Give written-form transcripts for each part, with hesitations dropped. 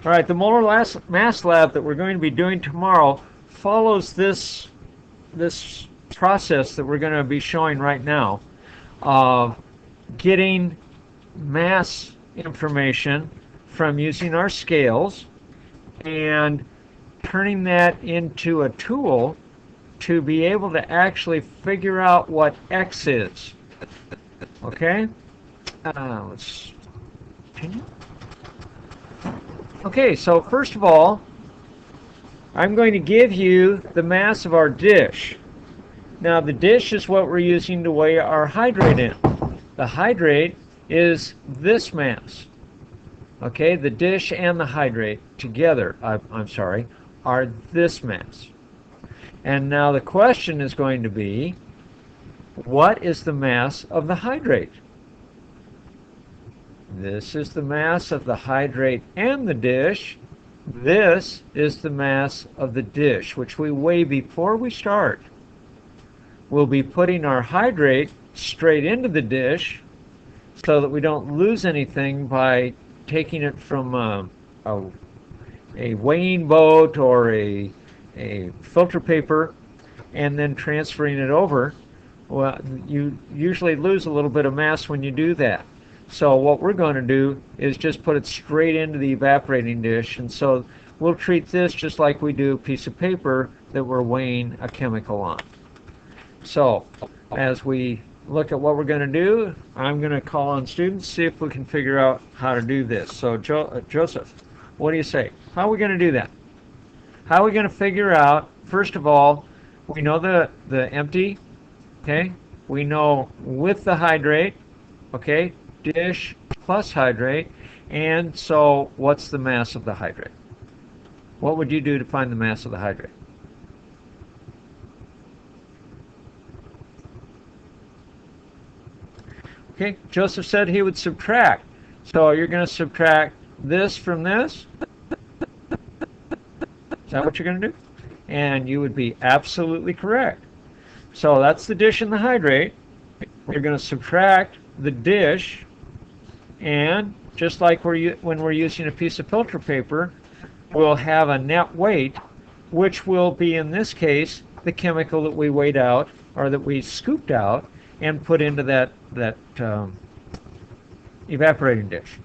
All right, the molar mass lab that we're going to be doing tomorrow follows this process that we're going to be showing right now of getting mass information from using our scales and turning that into a tool to be able to actually figure out what X is. Okay? Let's continue. Okay, so first of all, I'm going to give you the mass of our dish. Now, the dish is what we're using to weigh our hydrate in. The hydrate is this mass. Okay, the dish and the hydrate together, I'm sorry, are this mass. And now the question is going to be, what is the mass of the hydrate? This is the mass of the hydrate and the dish. This is the mass of the dish, which we weigh before we start. We'll be putting our hydrate straight into the dish so that we don't lose anything by taking it from a weighing boat or a filter paper and then transferring it over. Well, you usually lose a little bit of mass when you do that. So what we're going to do is just put it straight into the evaporating dish, and so we'll treat this just like we do a piece of paper that we're weighing a chemical on. So as we look at what we're going to do, I'm going to call on students, see if we can figure out how to do this. So Joseph, what do you say? How are we going to do that? How are we going to figure out, first of all, we know the empty, okay? We know with the hydrate, okay? Dish plus hydrate. And so what's the mass of the hydrate? What would you do to find the mass of the hydrate? Okay, Joseph said he would subtract. So you're going to subtract this from this. Is that what you're going to do? And you would be absolutely correct. So that's the dish and the hydrate. You're going to subtract the dish, and just like when we're using a piece of filter paper, we'll have a net weight, which will be, in this case, the chemical that we weighed out or that we scooped out and put into that evaporating dish.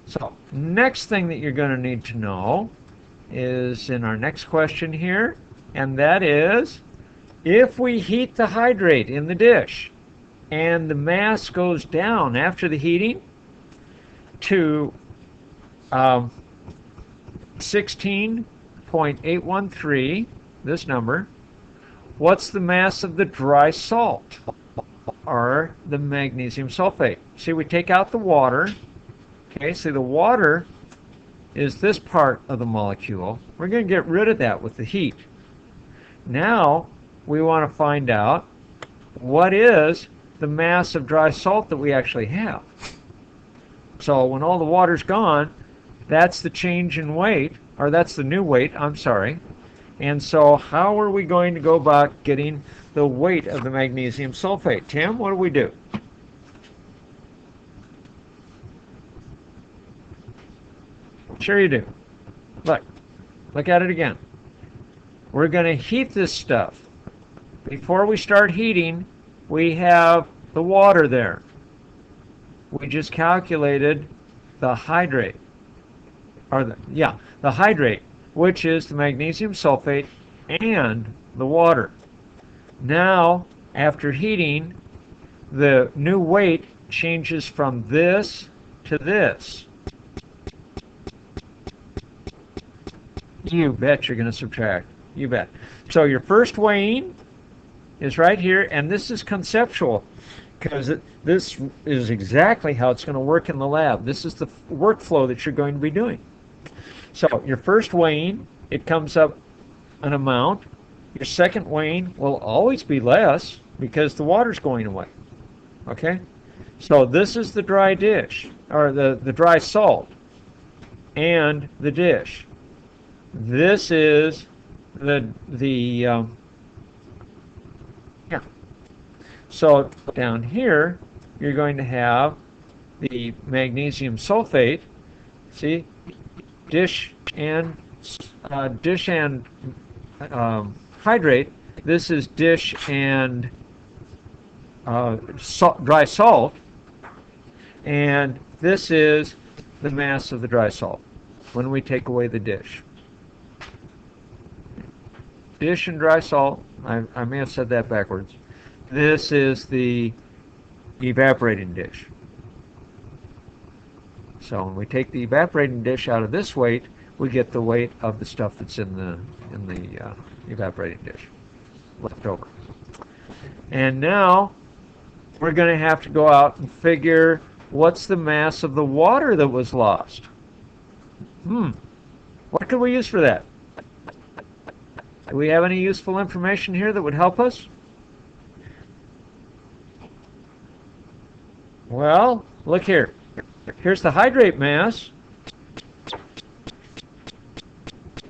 So next thing that you're going to need to know is in our next question here, and that is, if we heat the hydrate in the dish and the mass goes down after the heating to 16.813, this number, what's the mass of the dry salt, or the magnesium sulfate? See, we take out the water. Okay, see, the water is this part of the molecule. We're going to get rid of that with the heat. Now, we want to find out what is the mass of dry salt that we actually have. So when all the water's gone, that's the change in weight, or that's the new weight, I'm sorry. And so how are we going to go about getting the weight of the magnesium sulfate? Tim, what do we do? Sure you do. Look at it again. We're going to heat this stuff. Before we start heating, we have the water there. We just calculated the hydrate, or the hydrate, which is the magnesium sulfate and the water. Now, after heating, the new weight changes from this to this. You bet you're going to subtract. You bet. So your first weighing is right here, and this is conceptual because this is exactly how it's going to work in the lab. This is the workflow that you're going to be doing. So your first weighing, it comes up an amount. Your second weighing will always be less because the water's going away. Okay? So this is the dry dish, or the dry salt, and the dish. This is So down here, you're going to have the magnesium sulfate. See, dish and hydrate. This is dish and dry salt, and this is the mass of the dry salt when we take away the dish. Dish and dry salt, I may have said that backwards. This is the evaporating dish. So when we take the evaporating dish out of this weight, we get the weight of the stuff that's in the evaporating dish left over. And now we're going to have to go out and figure what's the mass of the water that was lost. What could we use for that? Do we have any useful information here that would help us? Well, look here. Here's the hydrate mass.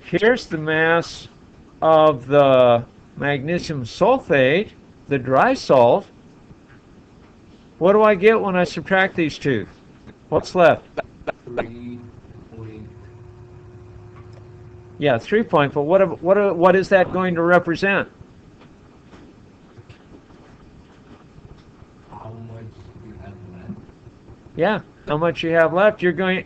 Here's the mass of the magnesium sulfate, the dry salt. What do I get when I subtract these two? What's left? 3 point. Yeah, 3 point, but what is that going to represent? How much you have left? Yeah, how much you have left. You're going,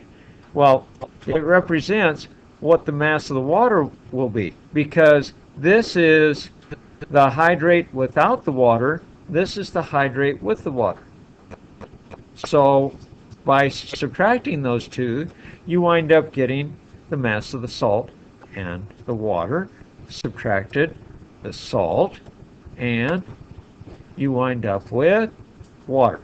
well, it represents what the mass of the water will be, because this is the hydrate without the water, this is the hydrate with the water. So by subtracting those two, you wind up getting the mass of the salt and the water, subtracted the salt, and you wind up with water.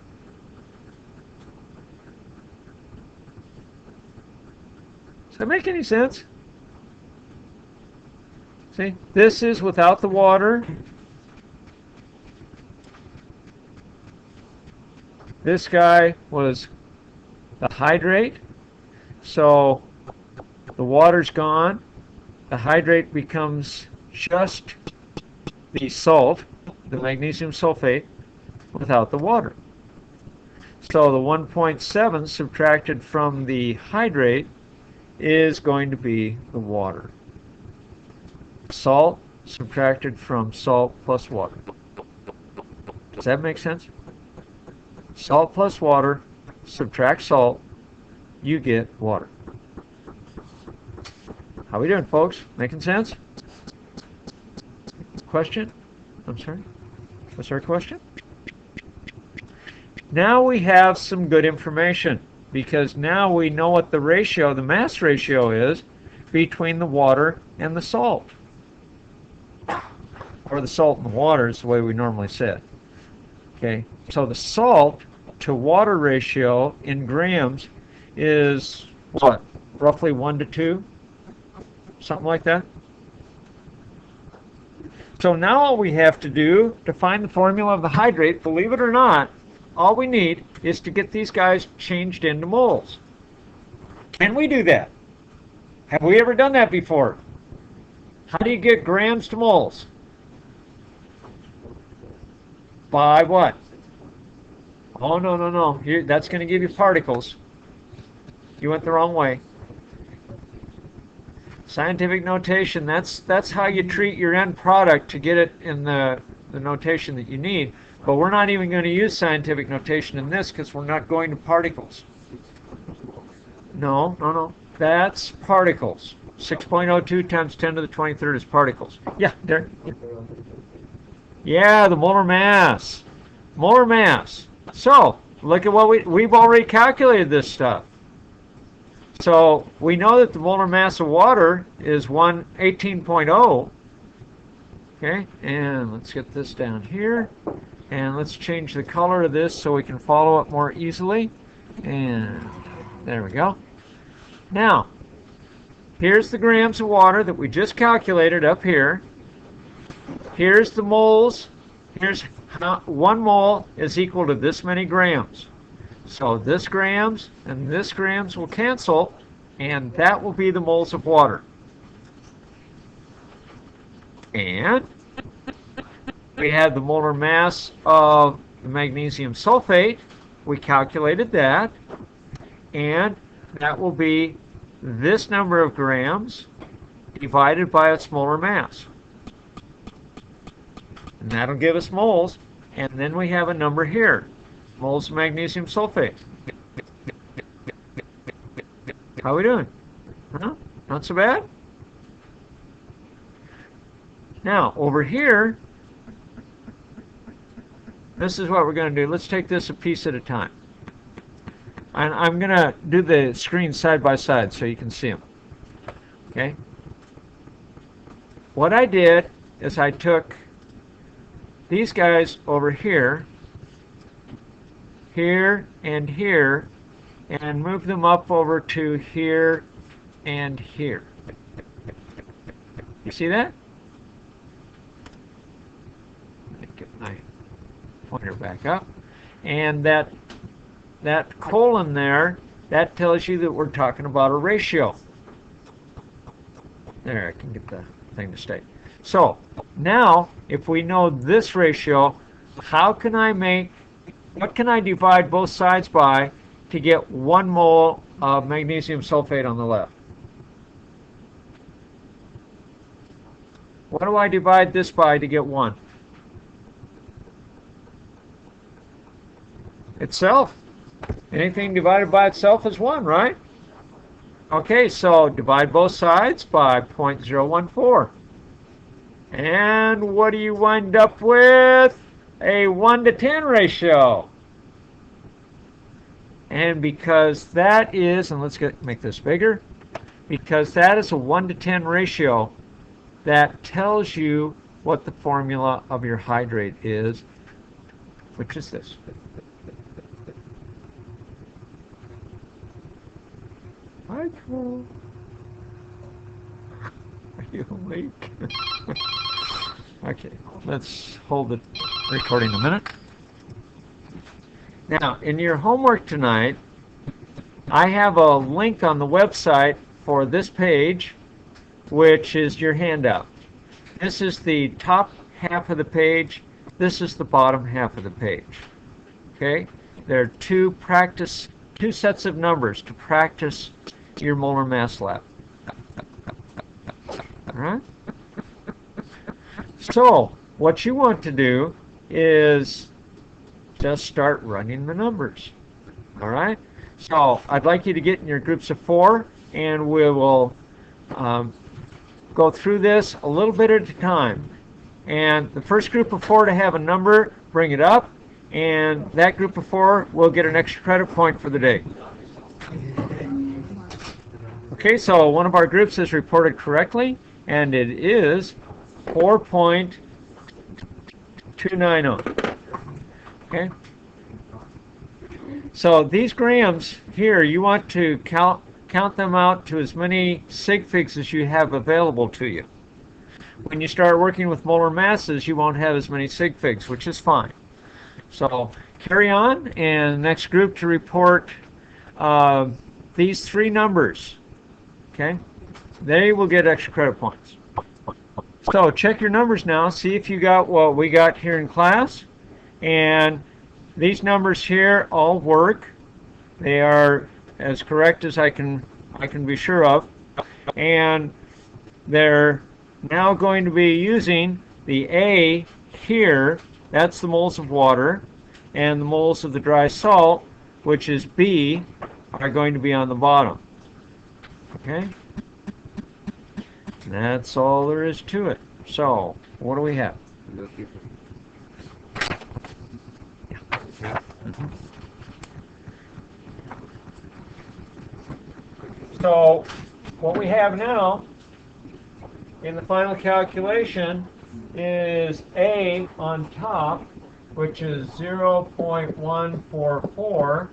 Does that make any sense? See, this is without the water. This guy was the hydrate, so the water's gone. The hydrate becomes just the salt, the magnesium sulfate, without the water. So the 1.7 subtracted from the hydrate is going to be the water. Salt subtracted from salt plus water. Does that make sense? Salt plus water, subtract salt, you get water. How we doing, folks? Making sense? Question? I'm sorry? What's our question? Now we have some good information, because now we know what the ratio, the mass ratio is between the water and the salt. Or the salt and the water is the way we normally say it. Okay, so the salt to water ratio in grams is what? Roughly 1 to 2? Something like that? So now all we have to do to find the formula of the hydrate, believe it or not, all we need is to get these guys changed into moles. Can we do that? Have we ever done that before? How do you get grams to moles? By what? Oh, no. That's going to give you particles. You went the wrong way. Scientific notation, that's how you treat your end product to get it in the notation that you need. But we're not even going to use scientific notation in this because we're not going to particles. No. That's particles. 6.02 times 10 to the 23rd is particles. Yeah, there. Yeah, the molar mass. Molar mass. So, look at what we've already calculated this stuff. So, we know that the molar mass of water is 18.0. Okay, and let's get this down here. And let's change the color of this so we can follow it more easily. And there we go. Now, here's the grams of water that we just calculated up here. Here's the moles. Here's how 1 mole is equal to this many grams. So this grams and this grams will cancel, and that will be the moles of water. And we have the molar mass of the magnesium sulfate. We calculated that, and that will be this number of grams divided by its molar mass. And that'll give us moles. And then we have a number here, moles of magnesium sulfate. How are we doing? Huh? Not so bad? Now, over here, this is what we're going to do. Let's take this a piece at a time. And I'm going to do the screen side by side so you can see them. Okay? What I did is I took these guys over here, here, and here, and moved them up over to here and here. You see that? Let me get my pointer back up. And that colon there, that tells you that we're talking about a ratio. There, I can get the thing to stay. So, now, if we know this ratio, what can I divide both sides by to get 1 mole of magnesium sulfate on the left? What do I divide this by to get 1? Itself. Anything divided by itself is 1, right? Okay, so divide both sides by 0.014. And what do you wind up with? A 1 to 10 ratio. And because that is, and let's make this bigger, because that is a 1 to 10 ratio, that tells you what the formula of your hydrate is, which is this. Michael, are you awake? Okay, let's hold the recording a minute. Now, in your homework tonight, I have a link on the website for this page, which is your handout. This is the top half of the page. This is the bottom half of the page. Okay? There are two sets of numbers to practice your molar mass lab. All right? So, what you want to do is just start running the numbers. All right? So, I'd like you to get in your groups of 4, and we will go through this a little bit at a time. And the first group of 4 to have a number, bring it up, and that group of 4 will get an extra credit point for the day. Okay, so one of our groups has reported correctly, and it is 4.290. Okay? So these grams here, you want to count them out to as many sig figs as you have available to you. When you start working with molar masses, you won't have as many sig figs, which is fine. So carry on, and next group to report these 3 numbers. Okay? They will get extra credit points. So check your numbers now, see if you got what we got here in class. And these numbers here all work. They are as correct as I can be sure of. And they're now going to be using the A here, that's the moles of water, and the moles of the dry salt, which is B, are going to be on the bottom. Okay? That's all there is to it. So, what do we have? So, what we have now in the final calculation is A on top, which is 0.144,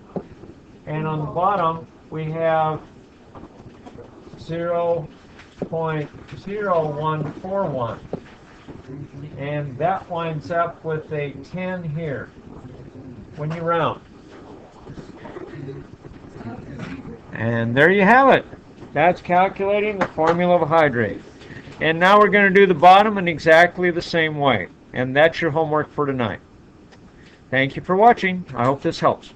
and on the bottom we have 0.0141, and that winds up with a 10 here when you round. And there you have it. That's calculating the formula of a hydrate. And now we're going to do the bottom in exactly the same way. And that's your homework for tonight. Thank you for watching. I hope this helps.